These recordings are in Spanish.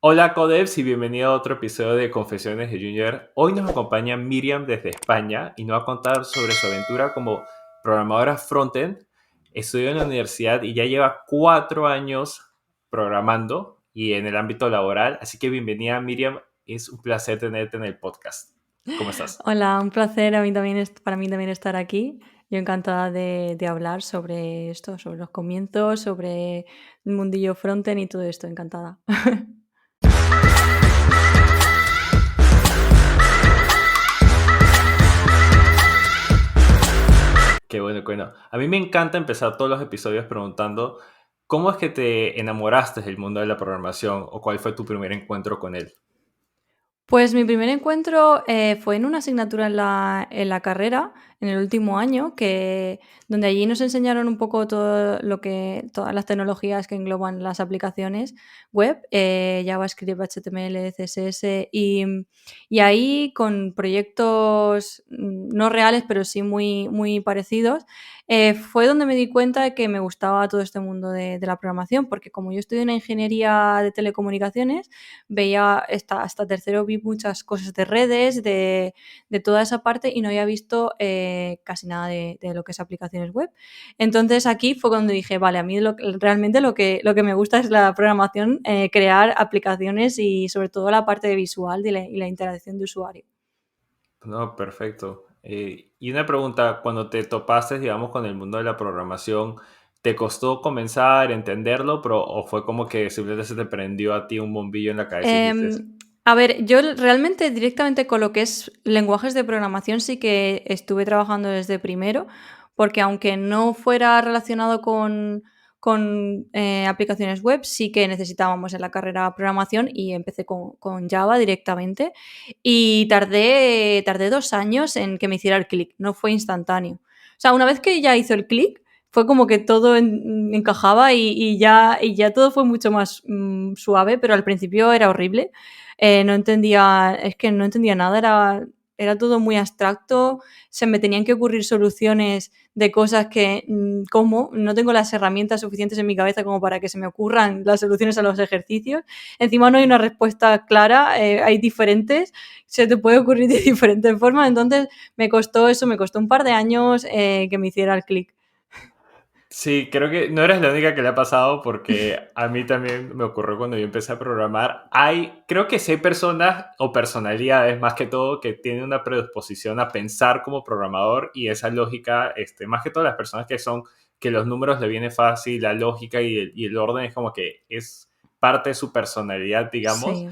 Hola Codevs y bienvenido a otro episodio de Confesiones de Junior. Hoy nos acompaña Miriam desde España y nos va a contar sobre su aventura como programadora frontend. Estudió en la universidad y ya lleva 4 años programando y en el ámbito laboral. Así que bienvenida Miriam, es un placer tenerte en el podcast. ¿Cómo estás? Hola, un placer para mí también estar aquí. Yo encantada de hablar sobre esto, sobre los comienzos, sobre el mundillo frontend y todo esto, encantada. Qué bueno, qué bueno. A mí me encanta empezar todos los episodios preguntando cómo es que te enamoraste del mundo de la programación o cuál fue tu primer encuentro con él. Pues mi primer encuentro fue en una asignatura en la carrera, en el último año, donde allí nos enseñaron un poco todas las tecnologías que engloban las aplicaciones web, JavaScript, HTML, CSS, y ahí con proyectos no reales, pero sí muy, muy parecidos, fue donde me di cuenta de que me gustaba todo este mundo de la programación, porque como yo estudio una ingeniería de telecomunicaciones, veía hasta tercero vi muchas cosas de redes, de toda esa parte y no había visto casi nada de lo que es aplicaciones web. Entonces aquí fue cuando dije, vale, a mí realmente lo que me gusta es la programación, crear aplicaciones y sobre todo la parte visual y la interacción de usuario. No, perfecto. Y una pregunta, cuando te topaste, digamos, con el mundo de la programación, ¿te costó comenzar a entenderlo, pero o fue como que simplemente se te prendió a ti un bombillo en la cabeza y dijiste, A ver, yo realmente directamente con lo que es lenguajes de programación sí que estuve trabajando desde primero, porque aunque no fuera relacionado con aplicaciones web, sí que necesitábamos en la carrera programación y empecé con Java directamente y tardé 2 años en que me hiciera el clic, no fue instantáneo. O sea, una vez que ya hizo el clic, fue como que todo encajaba y ya todo fue mucho más suave, pero al principio era horrible. No entendía nada, era todo muy abstracto, se me tenían que ocurrir soluciones de cosas que, ¿cómo? No tengo las herramientas suficientes en mi cabeza como para que se me ocurran las soluciones a los ejercicios. Encima no hay una respuesta clara, hay diferentes, se te puede ocurrir de diferentes formas, entonces me costó un par de años que me hiciera el clic. sí, creo que no eres la única que le ha pasado porque a mí también me ocurrió cuando yo empecé a programar. Creo que sí hay personas o personalidades más que todo que tienen una predisposición a pensar como programador y esa lógica, más que todo las personas que los números le viene fácil, la lógica y el orden es como que es parte de su personalidad, digamos. Sí.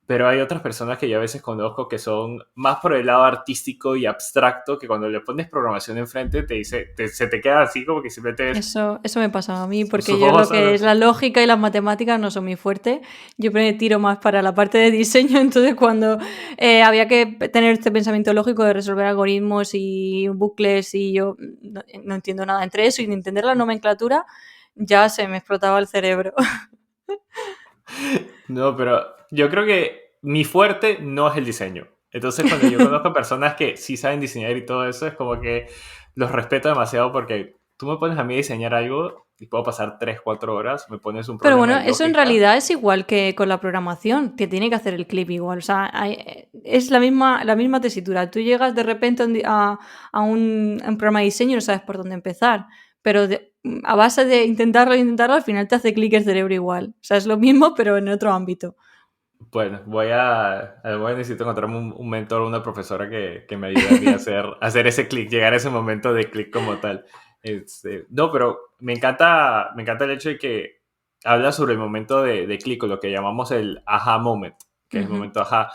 Pero hay otras personas que yo a veces conozco que son más por el lado artístico y abstracto, que cuando le pones programación enfrente te dice, se te queda así como que simplemente es Eso me pasaba a mí, porque sus yo lo ojos que es son... la lógica y las matemáticas no son mi fuerte. Yo me tiro más para la parte de diseño, entonces cuando había que tener este pensamiento lógico de resolver algoritmos y bucles y yo no entiendo nada entre eso y de entender la nomenclatura, ya se me explotaba el cerebro. No, pero yo creo que mi fuerte no es el diseño. Entonces, cuando yo conozco personas que sí saben diseñar y todo eso, es como que los respeto demasiado porque tú me pones a mí a diseñar algo y puedo pasar 3 4 horas, me pones un Pero problema bueno, de eso en lógica. realidad es igual que con la programación, que tiene que hacer el clip igual. O sea, es la misma tesitura. Tú llegas de repente a un programa de diseño y no sabes por dónde empezar. Pero a base de intentarlo, al final te hace clic el cerebro igual. O sea, es lo mismo, pero en otro ámbito. Bueno, voy a necesito encontrarme un mentor o una profesora que me ayude a mí a hacer ese clic, llegar a ese momento de clic como tal. No, pero me encanta el hecho de que habla sobre el momento de clic, o lo que llamamos el aha moment, que es el Ujú. momento aha.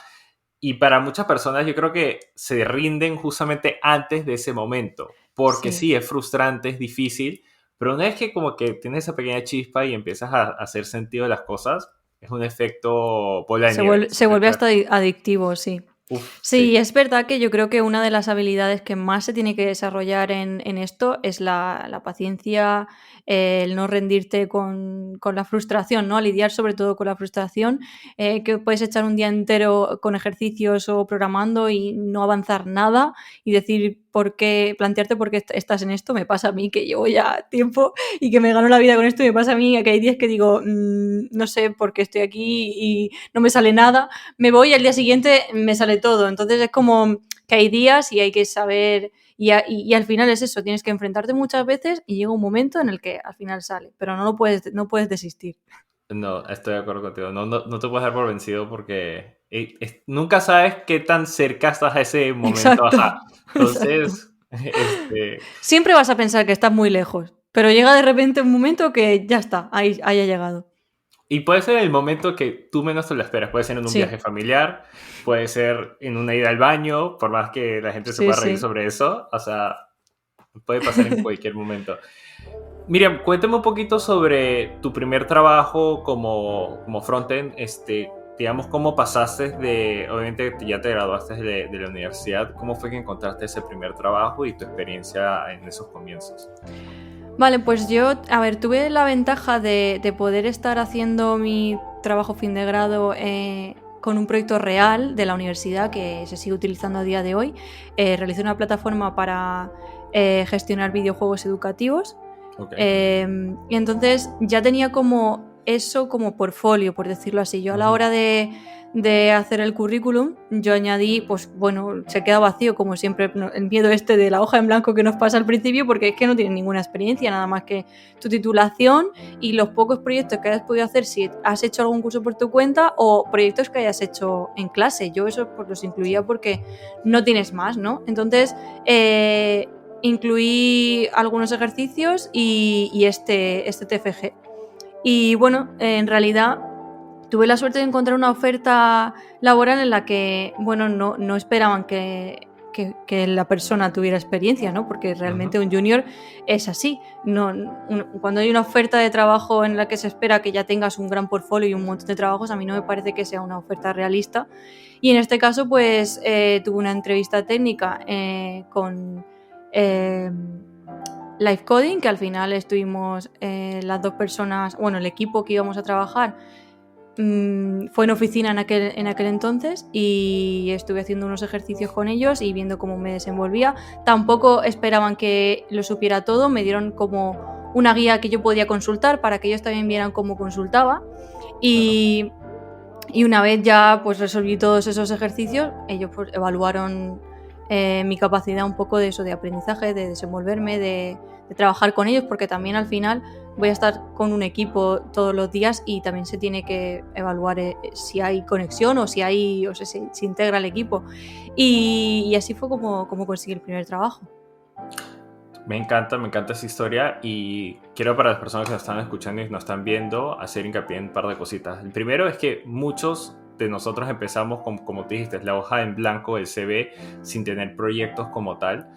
Y para muchas personas yo creo que se rinden justamente antes de ese momento, porque Sí. sí, es frustrante, es difícil, pero una vez que como que tienes esa pequeña chispa y empiezas a hacer sentido de las cosas, es un efecto bola de Se nieve. vuelve, se vuelve hasta adictivo, sí. Uf, Sí, sí. es verdad que yo creo que una de las habilidades que más se tiene que desarrollar en esto es la paciencia, el no rendirte con la frustración, ¿no? Lidiar sobre todo con la frustración, que puedes echar un día entero con ejercicios o programando y no avanzar nada y decir, plantearte por qué estás en esto. Me pasa a mí, que llevo ya tiempo y que me gano la vida con esto, y me pasa a mí que hay días que digo, no sé por qué estoy aquí y no me sale nada, me voy y al día siguiente me sale todo. Entonces es como que hay días y hay que saber, y al final es eso, tienes que enfrentarte muchas veces y llega un momento en el que al final sale, pero no puedes desistir. No, estoy de acuerdo contigo. No te puedes dar por vencido porque nunca sabes qué tan cerca estás a ese momento. Exacto, Ajá. exacto. Entonces, Siempre vas a pensar que estás muy lejos, pero llega de repente un momento que ya está, ahí haya llegado. y puede ser el momento que tú menos te lo esperas. Puede ser en un viaje Sí, familiar, puede ser en una ida al baño, por más que la gente se sí, pueda reír sí. sobre eso. O sea, puede pasar en cualquier momento. Miriam, cuéntame un poquito sobre tu primer trabajo como frontend. Digamos, cómo pasaste obviamente ya te graduaste de la universidad, ¿cómo fue que encontraste ese primer trabajo y tu experiencia en esos comienzos? Vale, pues yo, a ver, tuve la ventaja de poder estar haciendo mi trabajo fin de grado con un proyecto real de la universidad que se sigue utilizando a día de hoy. Realicé una plataforma para gestionar videojuegos educativos. Ok. Y entonces ya tenía como eso como portfolio, por decirlo así. Yo a la Ujú. hora de hacer el currículum, yo añadí, pues bueno, se queda vacío como siempre, el miedo este de la hoja en blanco que nos pasa al principio, porque es que no tienes ninguna experiencia, nada más que tu titulación y los pocos proyectos que hayas podido hacer si has hecho algún curso por tu cuenta o proyectos que hayas hecho en clase. Yo eso pues los incluía porque no tienes más, ¿no? Entonces, incluí algunos ejercicios y este TFG. Y bueno, en realidad tuve la suerte de encontrar una oferta laboral en la que, bueno, no esperaban que la persona tuviera experiencia, ¿no? Porque Ujú. realmente un junior es así. Cuando hay una oferta de trabajo en la que se espera que ya tengas un gran portfolio y un montón de trabajos, a mí no me parece que sea una oferta realista. Y en este caso, pues tuve una entrevista técnica con eh, Live Coding, que al final estuvimos las dos personas, bueno, el equipo que íbamos a trabajar fue en oficina en aquel entonces y estuve haciendo unos ejercicios con ellos y viendo cómo me desenvolvía. Tampoco esperaban que lo supiera todo, me dieron como una guía que yo podía consultar para que ellos también vieran cómo consultaba Claro. y una vez ya pues resolví todos esos ejercicios, ellos pues evaluaron mi capacidad un poco de eso, de aprendizaje, de desenvolverme, de trabajar con ellos, porque también al final voy a estar con un equipo todos los días y también se tiene que evaluar si hay conexión o si se integra el equipo. Y así fue como conseguí el primer trabajo. Me encanta esa historia y quiero para las personas que nos están escuchando y nos están viendo hacer hincapié en un par de cositas. El primero es que muchos de nosotros empezamos como tú dijiste, la hoja en blanco, el CV, sin tener proyectos como tal.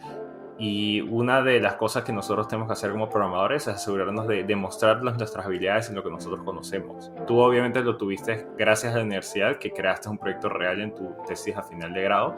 Y una de las cosas que nosotros tenemos que hacer como programadores es asegurarnos de demostrar nuestras habilidades en lo que nosotros conocemos. Tú obviamente lo tuviste gracias a la universidad, que creaste un proyecto real en tu tesis a final de grado,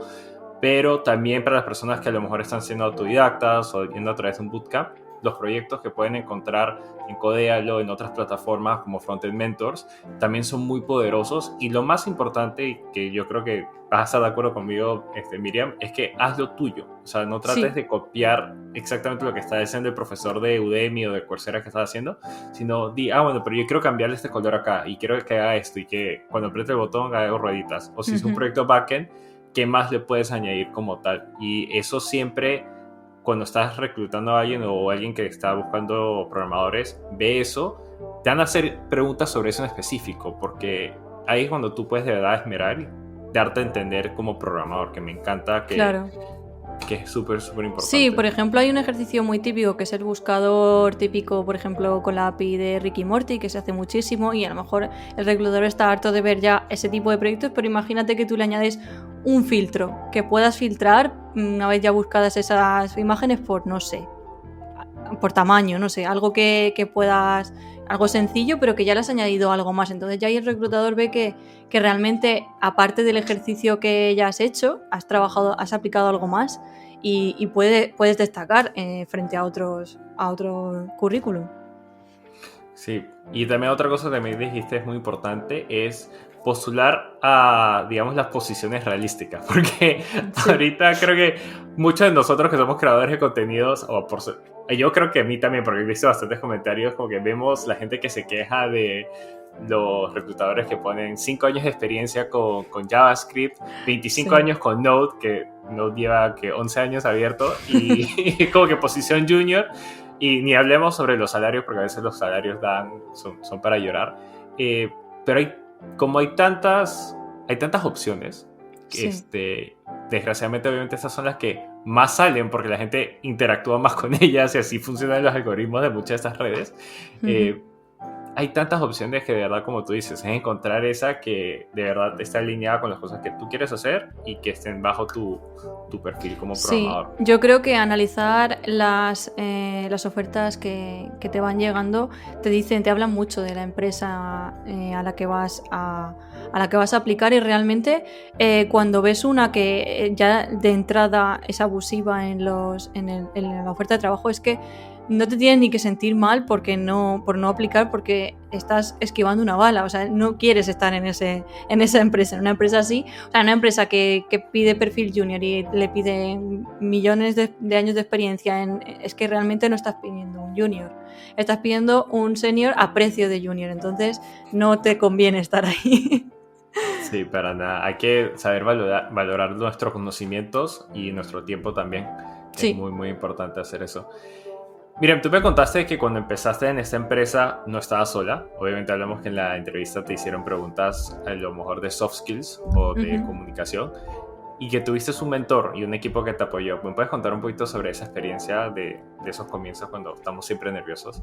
pero también para las personas que a lo mejor están siendo autodidactas o yendo a través de un bootcamp, los proyectos que pueden encontrar en Codealo o en otras plataformas como Frontend Mentors también son muy poderosos y lo más importante, y que yo creo que vas a estar de acuerdo conmigo, Miriam, es que haz lo tuyo. O sea, no trates Sí, de copiar exactamente lo que está haciendo el profesor de Udemy o de Coursera que está haciendo, sino di, bueno, pero yo quiero cambiarle este color acá y quiero que haga esto y que cuando apriete el botón haga rueditas. O si es un proyecto backend, ¿qué más le puedes añadir como tal? Y eso siempre, cuando estás reclutando a alguien o alguien que está buscando programadores, ve eso, te van a hacer preguntas sobre eso en específico, porque ahí es cuando tú puedes de verdad esmerar y darte a entender como programador, que me encanta claro. que es súper Sí, importante. por ejemplo, hay un ejercicio muy típico que es el buscador típico, por ejemplo, con la API de Ricky Morty, que se hace muchísimo y a lo mejor el reclutador está harto de ver ya ese tipo de proyectos, pero imagínate que tú le añades un filtro, que puedas filtrar una vez ya buscadas esas imágenes por, no sé, por tamaño, no sé, algo que puedas, algo sencillo, pero que ya le has añadido algo más. Entonces ya ahí el reclutador ve que realmente, aparte del ejercicio que ya has hecho, has trabajado, has aplicado algo más y puedes destacar frente a otros currículum. Sí, y también otra cosa que me dijiste es muy importante, es postular a, digamos, las posiciones realísticas, porque Sí, ahorita creo que muchos de nosotros que somos creadores de contenidos, yo creo que a mí también, porque he visto bastantes comentarios, como que vemos la gente que se queja de los reclutadores que ponen 5 años de experiencia con JavaScript, 25 sí. años con Node, que Node lleva que 11 años abierto, y, y como que posición junior. Y ni hablemos sobre los salarios, porque a veces los salarios son para llorar. Eh, pero como hay tantas opciones, Sí. desgraciadamente, obviamente, estas son las que más salen porque la gente interactúa más con ellas y así funcionan los algoritmos de muchas de estas redes. Ujú. Eh, Hay tantas opciones que de verdad, como tú dices, es encontrar esa que de verdad está alineada con las cosas que tú quieres hacer y que estén bajo tu perfil como Sí, programador. yo creo que analizar las ofertas que te van llegando te hablan mucho de la empresa a la que a la que vas a aplicar, y realmente cuando ves una que ya de entrada es abusiva en la oferta de trabajo, es que no te tienes ni que sentir mal por no aplicar, porque estás esquivando una bala. O sea, no quieres estar en esa empresa. En una empresa así, o sea, una empresa que pide perfil junior y le pide millones de años de experiencia, es que realmente no estás pidiendo un junior, estás pidiendo un senior a precio de junior. Entonces no te conviene estar ahí. Sí, para nada. Hay que saber valorar nuestros conocimientos y nuestro tiempo también. Es Sí. muy, muy importante hacer eso. Miren, tú me contaste que cuando empezaste en esta empresa no estabas sola. Obviamente hablamos que en la entrevista te hicieron preguntas a lo mejor de soft skills o de Ujú. comunicación y que tuviste un mentor y un equipo que te apoyó. ¿Me puedes contar un poquito sobre esa experiencia de esos comienzos cuando estamos siempre nerviosos?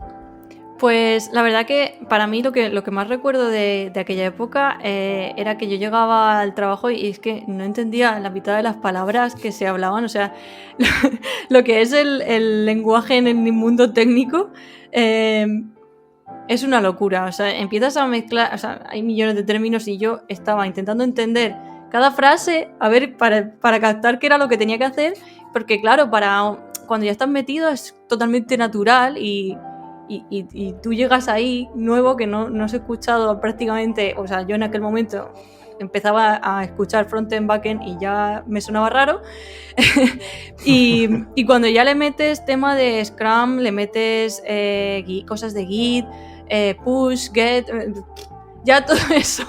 Pues la verdad que para mí lo que más recuerdo de aquella época era que yo llegaba al trabajo y es que no entendía la mitad de las palabras que se hablaban. O sea, lo que es el lenguaje en el mundo técnico eh, es una locura. O sea, empiezas a mezclar, o sea, hay millones de términos y yo estaba intentando entender cada frase, a ver, para captar qué era lo que tenía que hacer, porque claro, cuando ya estás metido es totalmente natural, y tú llegas ahí nuevo que no has escuchado prácticamente. O sea, yo en aquel momento empezaba a escuchar frontend, backend y ya me sonaba raro. Y cuando ya le metes tema de Scrum, le metes cosas de Git, push, get, ya todo eso.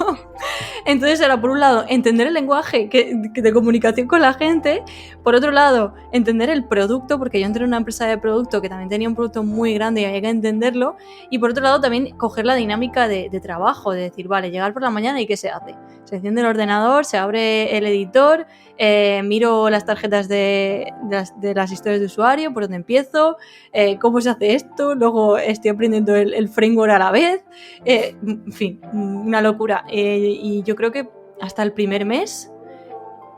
Entonces era, por un lado, entender el lenguaje de comunicación con la gente. Por otro lado, entender el producto, porque yo entré en una empresa de producto que también tenía un producto muy grande y había que entenderlo. Y por otro llado, también coger la dinámica de trabajo, de decir, vale, llegar por la mañana y ¿qué se hace? Se enciende el ordenador, se abre el editor, miro las tarjetas de las historias de usuario, por dónde empiezo, cómo se hace esto, luego estoy aprendiendo el framework a la vez. En fin, una locura. Y yo creo que hasta el primer mes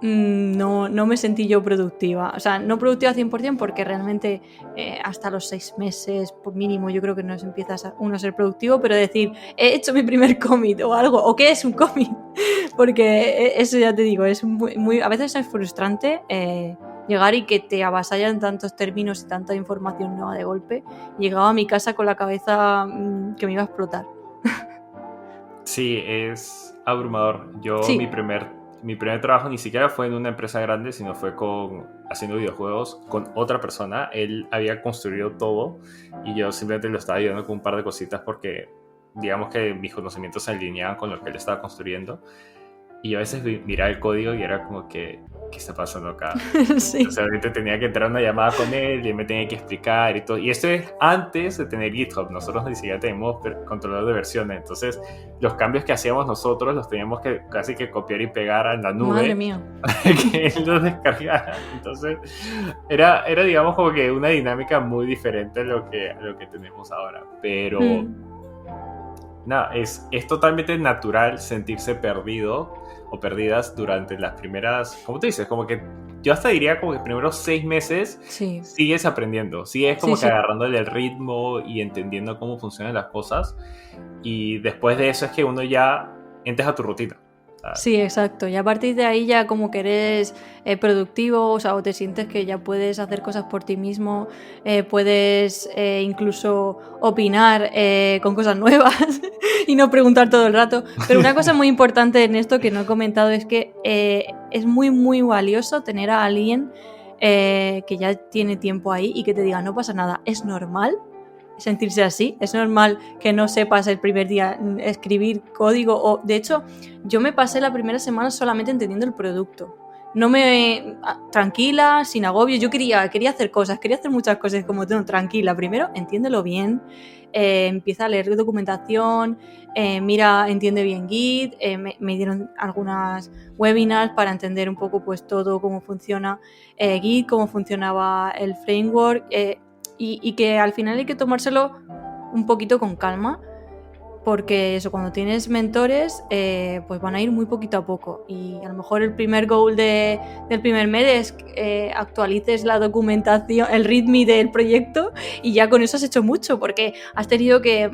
no me sentí yo productiva. O sea, no productiva 100%, porque realmente hasta los 6 meses, por mínimo, yo creo que nos empiezas uno a ser productivo, pero decir, he hecho mi primer commit o algo, o qué es un commit, porque eso ya te digo, es a veces es frustrante llegar y que te avasallan tantos términos y tanta información nueva de golpe. Llegaba a mi casa con la cabeza que me iba a explotar. Sí, es abrumador. Sí. Mi primer trabajo ni siquiera fue en una empresa grande, sino fue haciendo videojuegos con otra persona. Él había construido todo y yo simplemente lo estaba ayudando con un par de cositas porque digamos que mis conocimientos se alineaban con lo que él estaba construyendo. Y yo a veces miraba el código y era como que, ¿qué está pasando acá? O Sí. sea, ahorita tenía que entrar a una llamada con él y él me tenía que explicar y todo. Y esto es antes de tener GitHub. Nosotros ni siquiera tenemos controlador de versiones. Entonces, los cambios que hacíamos nosotros los teníamos que casi que copiar y pegar en la Madre nube mía. para que él los descargara. Entonces, era digamos, como que una dinámica muy diferente a lo que tenemos ahora. Pero Mm. nada, es totalmente natural sentirse perdido o perdidas durante las primeras, como tú dices, como que yo hasta diría como que primeros 6 meses Sí, sigues aprendiendo, sigues sí, como que sí. agarrándole el ritmo y entendiendo cómo funcionan las cosas y después de eso es que uno ya entras a tu rutina. Sí, exacto. Y a partir de ahí ya como que eres productivo, o sea, o te sientes que ya puedes hacer cosas por ti mismo, puedes incluso opinar con cosas nuevas y no preguntar todo el rato. Pero una cosa muy importante en esto que no he comentado es que es muy, muy valioso tener a alguien que ya tiene tiempo ahí y que te diga, no pasa nada, es normal sentirse así, es normal que no sepas el primer día escribir código o de hecho yo me pasé la primera semana solamente entendiendo el producto, no me tranquila, sin agobio, yo quería hacer cosas, quería hacer muchas cosas como tú, tranquila, primero entiéndelo bien, empieza a leer documentación, mira, entiende bien Git, me dieron algunas webinars para entender un poco pues todo cómo funciona Git, cómo funcionaba el framework, y que al final hay que tomárselo un poquito con calma, porque eso, cuando tienes mentores, pues van a ir muy poquito a poco y a lo mejor el primer goal del primer mes es que actualices la documentación, el README del proyecto y ya con eso has hecho mucho, porque has tenido que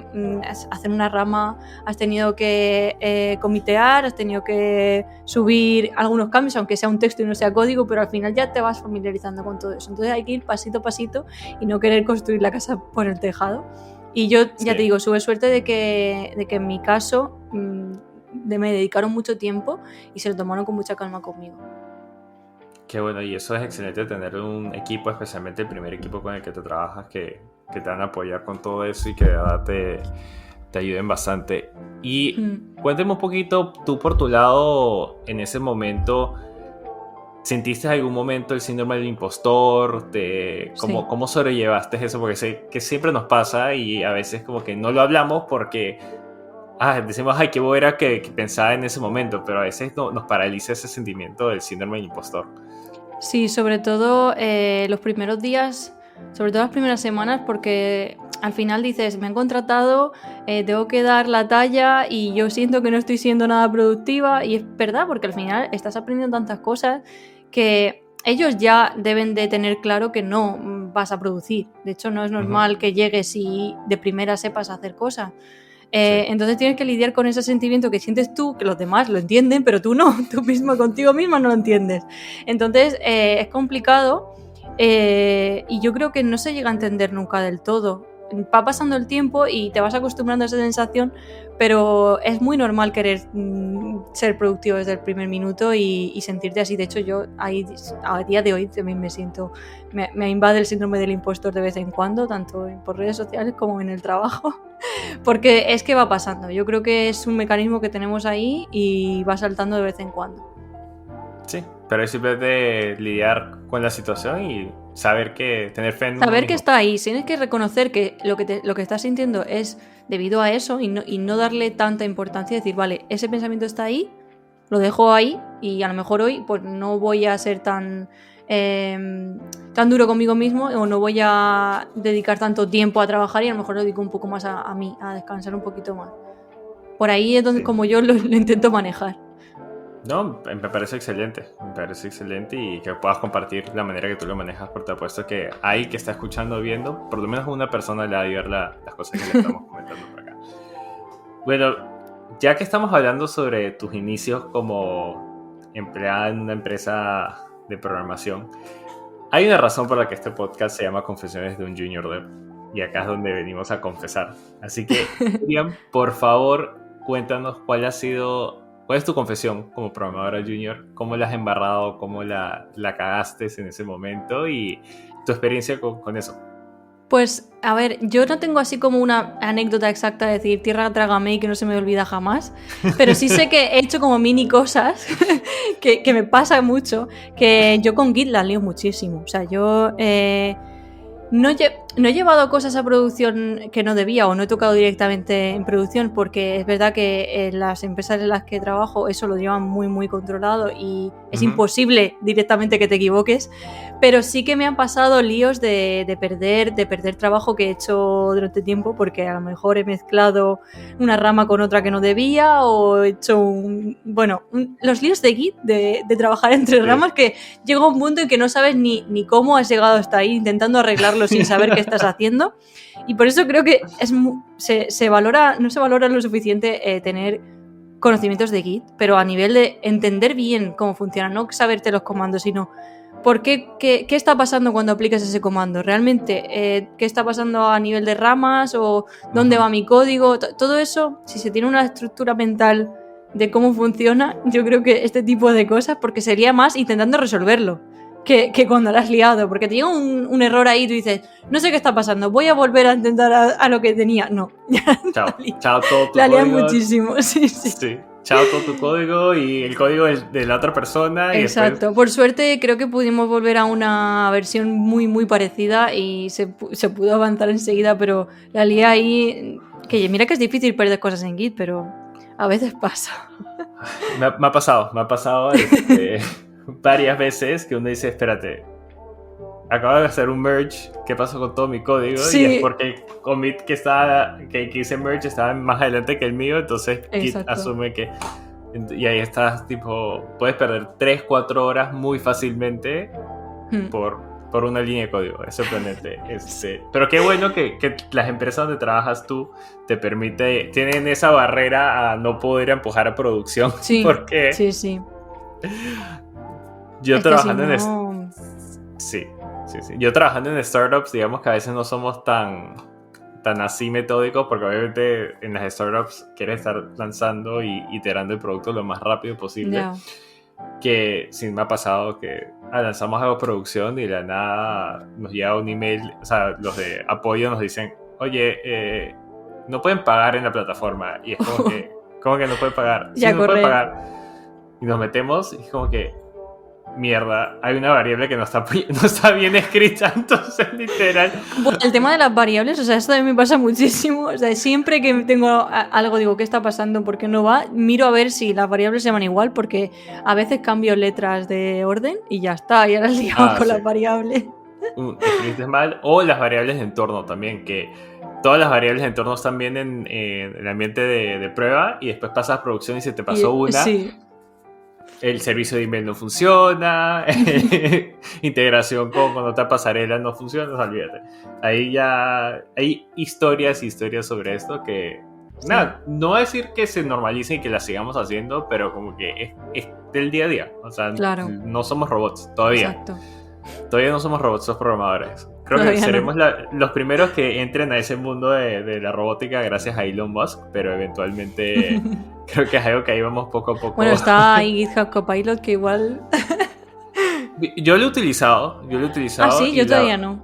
hacer una rama, has tenido que comitear, has tenido que subir algunos cambios, aunque sea un texto y no sea código, pero al final ya te vas familiarizando con todo eso. Entonces hay que ir pasito a pasito y no querer construir la casa por el tejado. Y yo, ya te digo, tuve suerte de que en mi caso me dedicaron mucho tiempo y se lo tomaron con mucha calma conmigo. Qué bueno, y eso es excelente tener un equipo, especialmente el primer equipo con el que te trabajas, que te van a apoyar con todo eso y que de verdad te ayuden bastante. Y cuéntame un poquito, tú por tu lado, en ese momento, ¿sentiste algún momento el síndrome del impostor? ¿Cómo sobrellevaste eso? Porque sé que siempre nos pasa y a veces como que no lo hablamos porque decimos, ay, qué bueno era que pensaba en ese momento, pero a veces nos paraliza ese sentimiento del síndrome del impostor. Sí, sobre todo los primeros días, sobre todo las primeras semanas, porque al final dices, me han contratado, tengo que dar la talla y yo siento que no estoy siendo nada productiva, y es verdad, porque al final estás aprendiendo tantas cosas que ellos ya deben de tener claro que no vas a producir. De hecho, no es normal que llegues y de primera sepas hacer cosas. Entonces tienes que lidiar con ese sentimiento que sientes tú, que los demás lo entienden, pero tú no, tú misma contigo misma no lo entiendes. Entonces es complicado y yo creo que no se llega a entender nunca del todo. Va pasando el tiempo y te vas acostumbrando a esa sensación, pero es muy normal querer ser productivo desde el primer minuto y sentirte así. De hecho, yo a día de hoy también me invade el síndrome del impostor de vez en cuando, tanto por redes sociales como en el trabajo, porque es que va pasando. Yo creo que es un mecanismo que tenemos ahí y va saltando de vez en cuando. Sí, pero es simplemente lidiar con la situación y saber que tener fe en saber que está ahí, tienes que reconocer que lo que estás sintiendo es debido a eso y no darle tanta importancia y decir, vale, ese pensamiento está ahí, lo dejo ahí y a lo mejor hoy pues no voy a ser tan duro conmigo mismo o no voy a dedicar tanto tiempo a trabajar y a lo mejor lo dedico un poco más a mí, a descansar un poquito más. Por ahí es donde como yo lo intento manejar. No, me parece excelente y que puedas compartir la manera que tú lo manejas, porque te apuesto que ahí que está escuchando, viendo, por lo menos una persona le va a ayudar las cosas que le estamos comentando por acá. Bueno, ya que estamos hablando sobre tus inicios como empleada en una empresa de programación, hay una razón por la que este podcast se llama Confesiones de un Junior Dev, y acá es donde venimos a confesar. Así que, Miriam, por favor, cuéntanos cuál es tu confesión como programadora junior, cómo la has embarrado, cómo la cagaste en ese momento y tu experiencia con eso. Pues, a ver, yo no tengo así como una anécdota exacta de decir tierra trágame y que no se me olvida jamás, pero sí sé que he hecho como mini cosas que me pasa mucho, que yo con Git las lío muchísimo. O sea, yo no he llevado cosas a producción que no debía o no he tocado directamente en producción, porque es verdad que en las empresas en las que trabajo eso lo llevan muy muy controlado y es imposible directamente que te equivoques, pero sí que me han pasado líos de perder trabajo que he hecho durante tiempo porque a lo mejor he mezclado una rama con otra que no debía o he hecho los líos de Git de trabajar entre ramas, que llega un punto en que no sabes ni cómo has llegado hasta ahí intentando arreglarlo sin saber qué estás haciendo, y por eso creo que no se valora lo suficiente tener conocimientos de Git, pero a nivel de entender bien cómo funciona, no saberte los comandos, sino por qué está pasando cuando aplicas ese comando, realmente qué está pasando a nivel de ramas o dónde va mi código, todo eso, si se tiene una estructura mental de cómo funciona, yo creo que este tipo de cosas, porque sería más intentando resolverlo que cuando la has liado, porque te llega un error ahí y tú dices, no sé qué está pasando, voy a volver a intentar a lo que tenía. No, Chao todo tu la lías código. muchísimo, sí. Chao todo tu código y el código de la otra persona. Exacto. Y después... Por suerte creo que pudimos volver a una versión muy, muy parecida y se pudo avanzar enseguida, pero la lié ahí, que mira que es difícil perder cosas en Git, pero a veces pasa. Me ha pasado varias veces que uno dice, espérate, acabo de hacer un merge, ¿qué pasó con todo mi código? Sí. Y es porque el commit que hice merge estaba más adelante que el mío, entonces Git asume que... Y ahí estás, tipo, puedes perder 3-4 horas muy fácilmente por una línea de código. Es sorprendente. Pero qué bueno que las empresas donde trabajas tú tienen esa barrera a no poder empujar a producción. Sí, porque sí. Yo trabajando Yo trabajando en startups, digamos que a veces no somos tan así metódicos, porque obviamente en las startups quieres estar lanzando y iterando el producto lo más rápido posible. Yeah. Que sí me ha pasado que lanzamos algo de producción y de la nada nos llega un email, o sea, los de apoyo nos dicen, oye, no pueden pagar en la plataforma. Y es como que, ¿cómo que no pueden pagar? Sí, no pueden pagar. Y nos metemos y es como que, mierda, hay una variable que no está bien escrita, entonces literal. Bueno, el tema de las variables, o sea, esto también me pasa muchísimo. O sea, siempre que tengo algo, digo, ¿qué está pasando? ¿Por qué no va? Miro a ver si las variables se llaman igual, porque a veces cambio letras de orden y ya está, y ahora has liado con las variables. Escribiste mal, o las variables de entorno también, que todas las variables de entorno están bien en el ambiente de prueba y después pasas a producción y se te pasó una. Sí. El servicio de email no funciona, integración con otra pasarela no funciona, olvídate. Ahí ya hay historias sobre esto que, nada, no voy a decir que se normalicen y que las sigamos haciendo, pero como que es del día a día. O sea, no somos robots todavía. Exacto. Todavía no somos robots, somos programadores. Creo que seremos los primeros que entren a ese mundo de la robótica gracias a Elon Musk, pero eventualmente creo que es algo que ahí vamos poco a poco. Bueno, está ahí GitHub Copilot que igual... Yo lo he utilizado. Ah, sí, yo todavía no.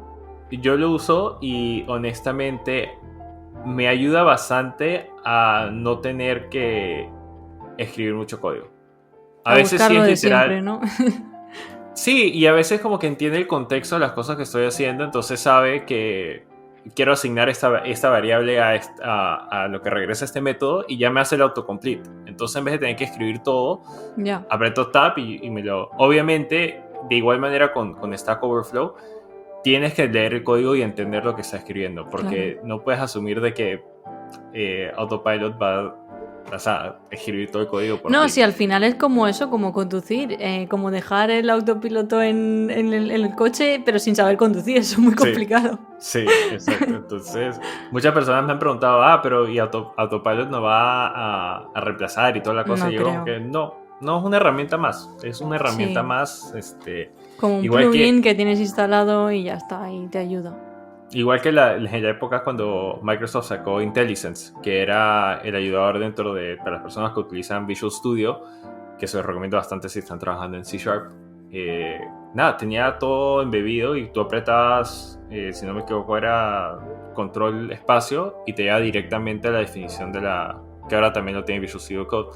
Yo lo uso y honestamente me ayuda bastante a no tener que escribir mucho código. A veces sí es literal. Siempre, ¿no? Sí, y a veces como que entiende el contexto de las cosas que estoy haciendo, entonces sabe que quiero asignar esta variable a lo que regresa este método y ya me hace el autocomplete. Entonces en vez de tener que escribir todo, aprieto Tab y me lo... Obviamente, de igual manera con Stack Overflow, tienes que leer el código y entender lo que está escribiendo, porque no puedes asumir de que Autopilot va a escribir todo el código por ti. Si al final es como eso, como conducir, como dejar el autopiloto en el coche, pero sin saber conducir, eso es muy complicado. Sí, exacto. Entonces, muchas personas me han preguntado, pero ¿y Autopilot no va a reemplazar y toda la cosa? No y yo como que no es una herramienta más, es una herramienta más, como un plugin que tienes instalado y ya está, y te ayuda. Igual que en la época cuando Microsoft sacó IntelliSense, que era el ayudador para las personas que utilizan Visual Studio, que se los recomiendo bastante si están trabajando en C#. Tenía todo embebido y tú apretabas, si no me equivoco, era control espacio y te lleva directamente a la definición que ahora también lo tiene Visual Studio Code.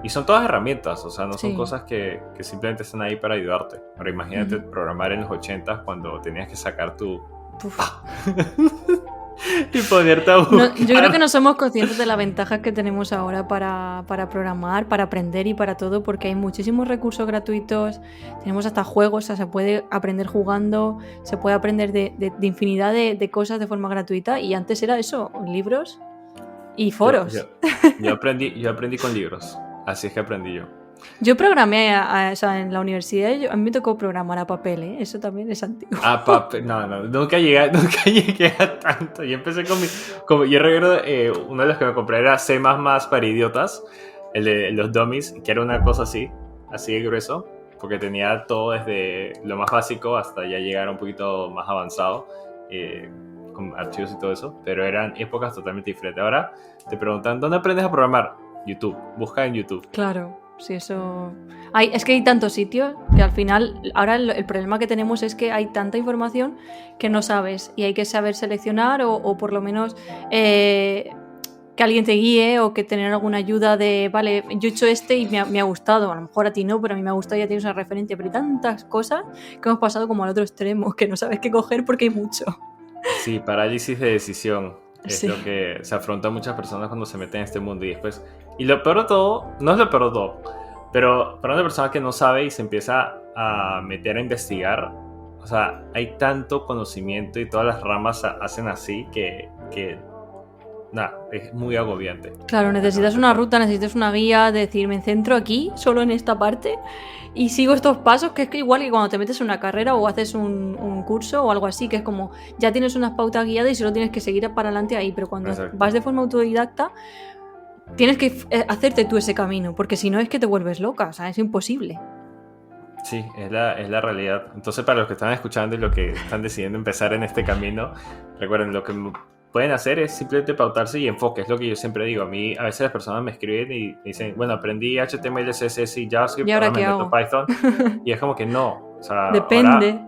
Y son todas herramientas, o sea, no son cosas que simplemente están ahí para ayudarte. Ahora imagínate programar en los 80s cuando tenías que sacar tu... y ponerte a buscar. Yo creo que no somos conscientes de las ventajas que tenemos ahora para programar, para aprender y para todo, porque hay muchísimos recursos gratuitos, tenemos hasta juegos, o sea, se puede aprender jugando, se puede aprender de infinidad de cosas de forma gratuita, y antes era eso, libros y foros. Yo aprendí con libros, así es que aprendí yo. Yo programé en la universidad, a mí me tocó programar a papel, ¿eh? Eso también es antiguo. A papel, no, nunca llegué a tanto. Yo empecé yo recuerdo, uno de los que me compré era C++ para idiotas. el de los dummies, que era una cosa así de grueso, porque tenía todo desde lo más básico hasta ya llegar a un poquito más avanzado, con archivos y todo eso, pero eran épocas totalmente diferentes. Ahora te preguntan, ¿dónde aprendes a programar? YouTube, busca en YouTube. Claro, sí, eso... es que hay tantos sitios que al final, ahora el problema que tenemos es que hay tanta información que no sabes y hay que saber seleccionar o por lo menos que alguien te guíe o que tener alguna ayuda de, vale, yo he hecho y me ha gustado, a lo mejor a ti no, pero a mí me ha gustado y ya tienes una referencia, pero hay tantas cosas que hemos pasado como al otro extremo, que no sabes qué coger porque hay mucho. Sí, parálisis de decisión es Sí. lo que se afronta a muchas personas cuando se meten en este mundo y después... Y lo peor de todo, no es lo peor de todo, pero para una persona que no sabe y se empieza a meter a investigar, o sea, hay tanto conocimiento y todas las ramas hacen así que nada, es muy agobiante. Claro, necesitas una ruta, necesitas una guía, de decir, me centro aquí, solo en esta parte, y sigo estos pasos, que es que igual que cuando te metes en una carrera o haces un curso o algo así, que es como, ya tienes unas pautas guiadas y solo tienes que seguir para adelante ahí, pero cuando Exacto. vas de forma autodidacta, tienes que hacerte tú ese camino, porque si no es que te vuelves loca, o sea, es imposible. Sí, es la realidad. Entonces, para los que están escuchando y los que están decidiendo empezar en este camino, recuerden, lo que pueden hacer es simplemente pautarse y enfoque. Es lo que yo siempre digo. A mí, a veces las personas me escriben y me dicen, bueno, aprendí HTML, CSS y JavaScript, ¿Y ahora me qué meto hago? Python. Y es como que no. O sea, Depende.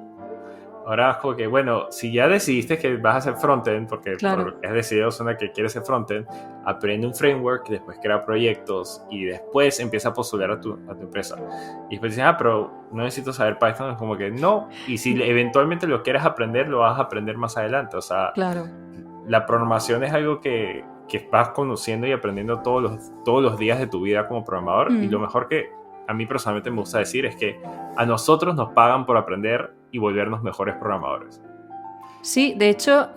Ahora es como que, bueno, si ya decidiste que vas a hacer frontend, porque Claro. por lo que has decidido suena que quieres ser frontend, aprende un framework, después crea proyectos y después empieza a postular a tu empresa. Y después dicen, pero no necesito saber Python. Es como que no. Y si eventualmente lo quieres aprender, lo vas a aprender más adelante. O sea, Claro. La programación es algo que vas conociendo y aprendiendo todos los días de tu vida como programador. Y lo mejor que a mí personalmente me gusta decir es que a nosotros nos pagan por aprender y volvernos mejores programadores. Sí, de hecho,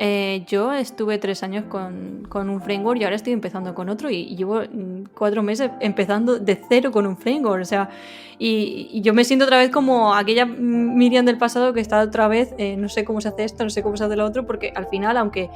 yo estuve 3 años con un framework y ahora estoy empezando con otro y llevo 4 meses empezando de cero con un framework, o sea, y yo me siento otra vez como aquella Miriam del pasado que está otra vez, no sé cómo se hace esto, no sé cómo se hace lo otro, porque al final, aunque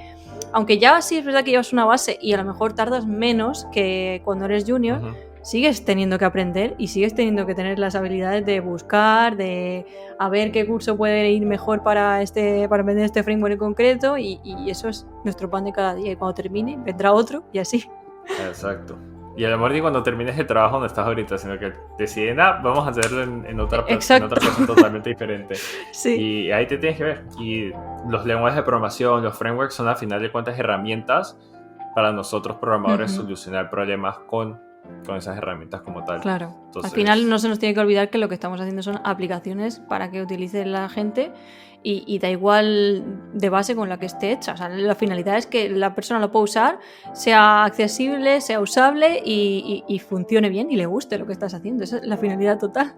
ya sí es verdad que llevas una base y a lo mejor tardas menos que cuando eres junior, sigues teniendo que aprender y sigues teniendo que tener las habilidades de buscar, de a ver qué curso puede ir mejor para aprender este framework en concreto y eso es nuestro pan de cada día y cuando termine vendrá otro y así. Exacto. Y a lo mejor ni cuando termines el trabajo donde estás ahorita, sino que deciden, vamos a hacerlo en otra cosa totalmente diferente. Sí. Y ahí te tienes que ver. Y los lenguajes de programación, los frameworks son al final de cuentas herramientas para nosotros programadores solucionar problemas con esas herramientas como tal. Claro. Entonces, al final no se nos tiene que olvidar que lo que estamos haciendo son aplicaciones para que utilice la gente y da igual de base con la que esté hecha. O sea, la finalidad es que la persona lo pueda usar, sea accesible, sea usable y funcione bien y le guste lo que estás haciendo. Esa es la finalidad total.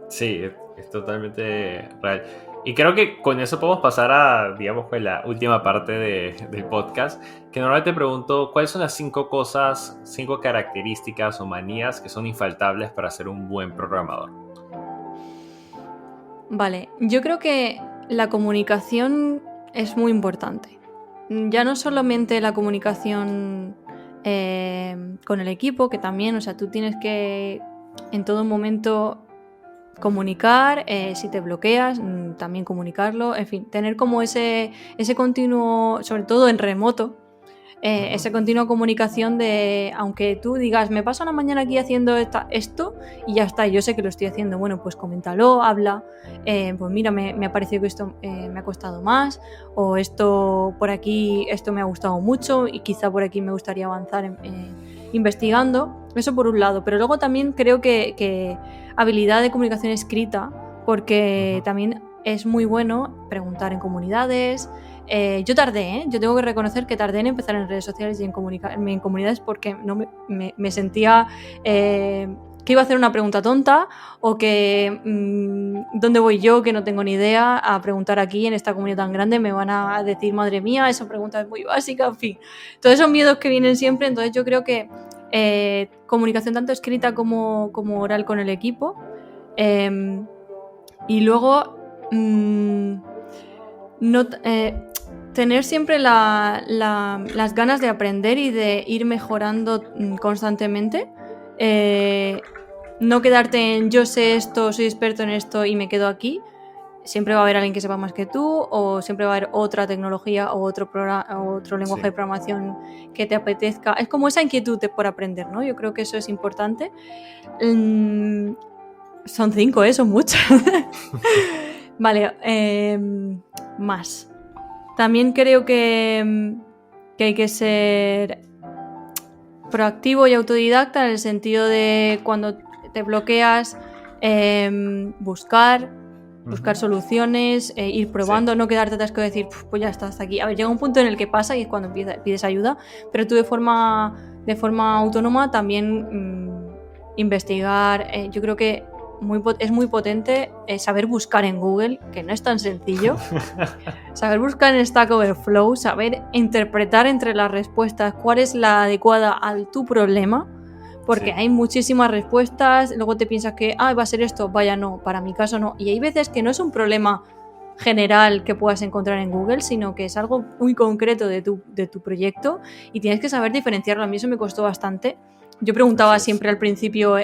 Sí, es totalmente real. Y creo que con eso podemos pasar a, digamos, pues la última parte del podcast, que normalmente pregunto, ¿cuáles son las 5 cosas, 5 características o manías que son infaltables para ser un buen programador? Vale, yo creo que la comunicación es muy importante. Ya no solamente la comunicación con el equipo, que también, o sea, tú tienes que en todo momento comunicar, si te bloqueas, también comunicarlo, en fin, tener como ese continuo, sobre todo en remoto, esa continua comunicación de, aunque tú digas, me paso una mañana aquí haciendo esto y ya está, yo sé que lo estoy haciendo, bueno, pues coméntalo, habla, pues mira, me ha parecido que esto me ha costado más, o esto por aquí, esto me ha gustado mucho y quizá por aquí me gustaría avanzar investigando. Eso por un lado, pero luego también creo que habilidad de comunicación escrita, porque también es muy bueno preguntar en comunidades. Yo tardé, yo tengo que reconocer que tardé en empezar en redes sociales y en comunicarme en comunidades porque no me sentía que iba a hacer una pregunta tonta o que ¿dónde voy yo? Que no tengo ni idea a preguntar aquí en esta comunidad tan grande, me van a decir, madre mía, esa pregunta es muy básica, en fin. Todos esos miedos que vienen siempre, entonces yo creo que comunicación tanto escrita como oral con el equipo, y luego tener siempre las ganas de aprender y de ir mejorando constantemente, No quedarte en yo sé esto, soy experto en esto y me quedo aquí. Siempre va a haber alguien que sepa más que tú, o siempre va a haber otra tecnología o otro lenguaje Sí, de programación que te apetezca. Es como esa inquietud por aprender, ¿no? Yo creo que eso es importante. Son 5, ¿eh? Son muchas. Vale, más. También creo que hay que ser proactivo y autodidacta en el sentido de cuando te bloqueas, buscar soluciones, ir probando, sí, no quedarte atascado y decir, pues ya está, hasta aquí. A ver, llega un punto en el que pasa y es cuando pides ayuda, pero tú de forma autónoma también investigar. Yo creo que es muy potente saber buscar en Google, que no es tan sencillo. Saber buscar en Stack Overflow, saber interpretar entre las respuestas cuál es la adecuada a tu problema, porque sí, hay muchísimas respuestas, luego te piensas que va a ser esto, vaya no, para mi caso no. Y hay veces que no es un problema general que puedas encontrar en Google, sino que es algo muy concreto de tu proyecto y tienes que saber diferenciarlo. A mí eso me costó bastante. Yo así preguntaba es. siempre al principio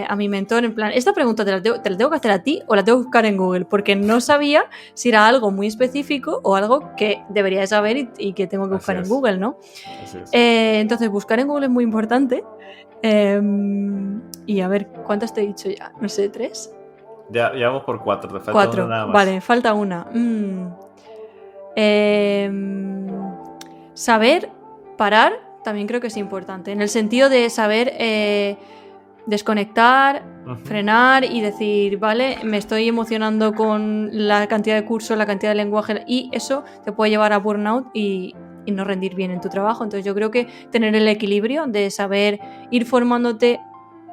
a mi mentor, en plan, ¿esta pregunta te la tengo que hacer a ti o la tengo que buscar en Google? Porque no sabía si era algo muy específico o algo que debería de saber y que tengo que Así buscar en es. Google, ¿no? Así es. Entonces, buscar en Google es muy importante. Y a ver, ¿cuántas te he dicho ya? No sé, ¿3? Ya vamos por 4, te falta uno 4. nada más. Vale, falta una. Saber parar también creo que es importante, en el sentido de saber desconectar, Ujú. frenar y decir, vale, me estoy emocionando con la cantidad de cursos, la cantidad de lenguaje, y eso te puede llevar a burnout y no rendir bien en tu trabajo. Entonces yo creo que tener el equilibrio de saber ir formándote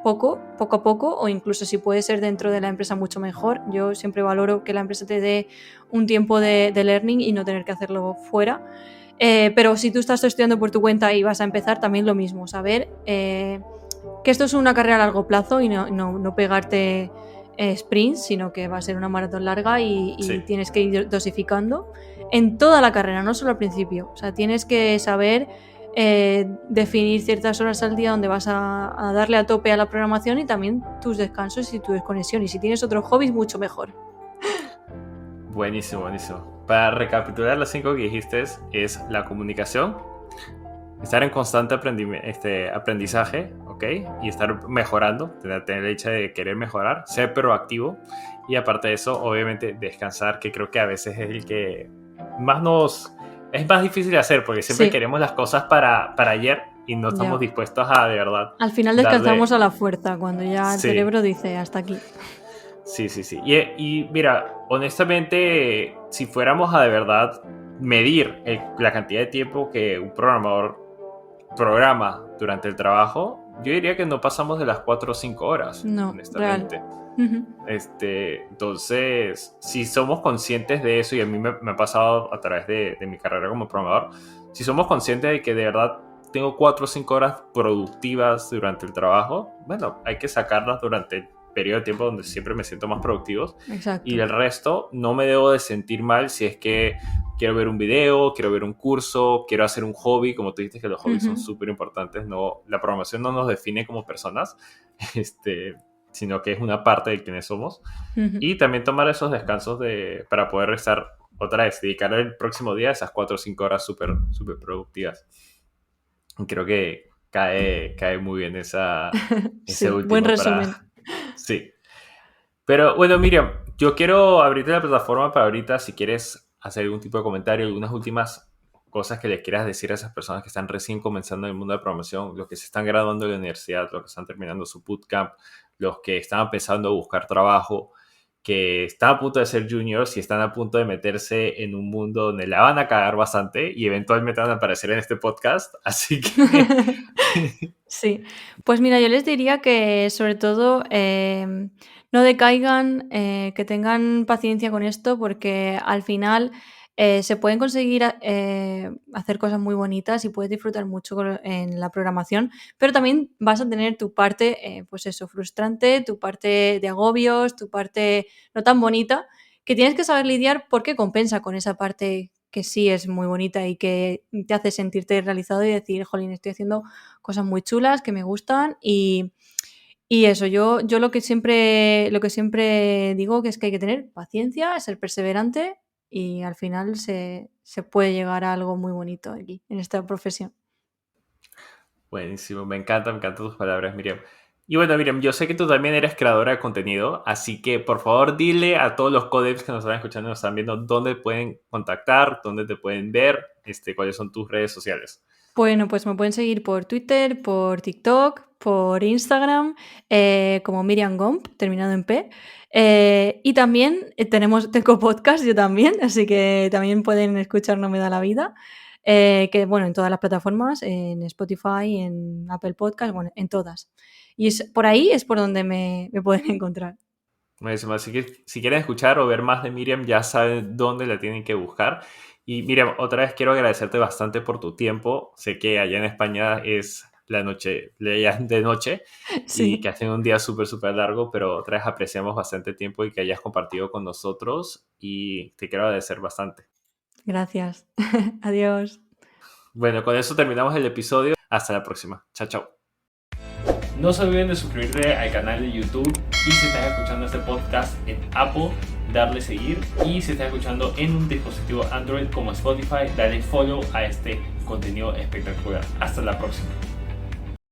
poco a poco, o incluso si puede ser dentro de la empresa mucho mejor. Yo siempre valoro que la empresa te dé un tiempo de learning y no tener que hacerlo fuera. Pero si tú estás estudiando por tu cuenta y vas a empezar, también lo mismo, saber que esto es una carrera a largo plazo y no pegarte sprints, sino que va a ser una maratón larga y Sí. tienes que ir dosificando en toda la carrera, no solo al principio. O sea, tienes que saber definir ciertas horas al día donde vas a darle a tope a la programación y también tus descansos y tu desconexión. Y si tienes otros hobbies, mucho mejor. Buenísimo, buenísimo. Para recapitular las 5 que dijiste, es la comunicación, estar en constante aprendizaje, ¿ok? Y estar mejorando, tener el hecho de querer mejorar, ser proactivo y aparte de eso, obviamente, descansar, que creo que a veces es el que más es más difícil de hacer porque siempre Sí, queremos las cosas para ayer y no estamos ya. dispuestos a de verdad Al final descansamos darle... a la fuerza, cuando ya el Sí, cerebro dice hasta aquí. sí, sí, sí. Y mira, honestamente, si fuéramos a de verdad medir la cantidad de tiempo que un programador programa durante el trabajo, yo diría que no pasamos de las 4 o 5 horas, No, real. honestamente. Ujú. Entonces, si somos conscientes de eso, y a mí me ha pasado a través de mi carrera como programador, si somos conscientes de que de verdad tengo 4 o 5 horas productivas durante el trabajo, bueno, hay que sacarlas durante el periodo de tiempo donde siempre me siento más productivo y Exacto. el resto no me debo de sentir mal si es que quiero ver un video, quiero ver un curso, quiero hacer un hobby, como tú dijiste que los hobbies son Ujú. súper importantes, no, la programación no nos define como personas, sino que es una parte de quienes somos. Ujú. Y también tomar esos descansos para poder estar otra vez, dedicar el próximo día a esas 4 o 5 horas súper super productivas. Creo que cae muy bien ese Sí, buen último para... resumen. Sí. Pero bueno, Miriam, yo quiero abrirte la plataforma para ahorita si quieres hacer algún tipo de comentario, algunas últimas cosas que le quieras decir a esas personas que están recién comenzando en el mundo de la programación, los que se están graduando de la universidad, los que están terminando su bootcamp, los que están empezando a buscar trabajo, que están a punto de ser juniors y están a punto de meterse en un mundo donde la van a cagar bastante y eventualmente van a aparecer en este podcast. Así que Sí, pues mira, yo les diría que sobre todo no decaigan, que tengan paciencia con esto, porque al final se pueden conseguir hacer cosas muy bonitas y puedes disfrutar mucho en la programación, pero también vas a tener tu parte, pues eso, frustrante, tu parte de agobios, tu parte no tan bonita, que tienes que saber lidiar porque compensa con esa parte que sí es muy bonita y que te hace sentirte realizado y decir, jolín, estoy haciendo cosas muy chulas que me gustan y eso, yo lo que siempre digo que es que hay que tener paciencia, ser perseverante y al final se puede llegar a algo muy bonito aquí, en esta profesión. Buenísimo, me encantan tus palabras, Miriam. Y bueno, Miriam, yo sé que tú también eres creadora de contenido, así que por favor dile a todos los codeps que nos están escuchando, nos están viendo, dónde pueden contactar, dónde te pueden ver, cuáles son tus redes sociales. Bueno, pues me pueden seguir por Twitter, por TikTok, por Instagram, como Miriam Gomp, terminado en P. Y también tengo podcast yo también, así que también pueden escuchar No me da la vida. Que bueno, en todas las plataformas, en Spotify, en Apple Podcast, bueno, en todas. Y por ahí es por donde me pueden encontrar. Buenísimo, así que si quieren escuchar o ver más de Miriam, ya saben dónde la tienen que buscar. Y Miriam, otra vez quiero agradecerte bastante por tu tiempo. Sé que allá en España es la noche, de noche, y que Sí, has tenido un día súper, súper largo, pero otra vez apreciamos bastante tiempo y que hayas compartido con nosotros y te quiero agradecer bastante. gracias. Adiós. Bueno, con eso terminamos el episodio. Hasta la próxima. Chao, chao. No se olviden de suscribirte al canal de YouTube y si estás escuchando este podcast en Apple, darle seguir, y si estás escuchando en un dispositivo Android como Spotify, dale follow a este contenido espectacular. Hasta la próxima.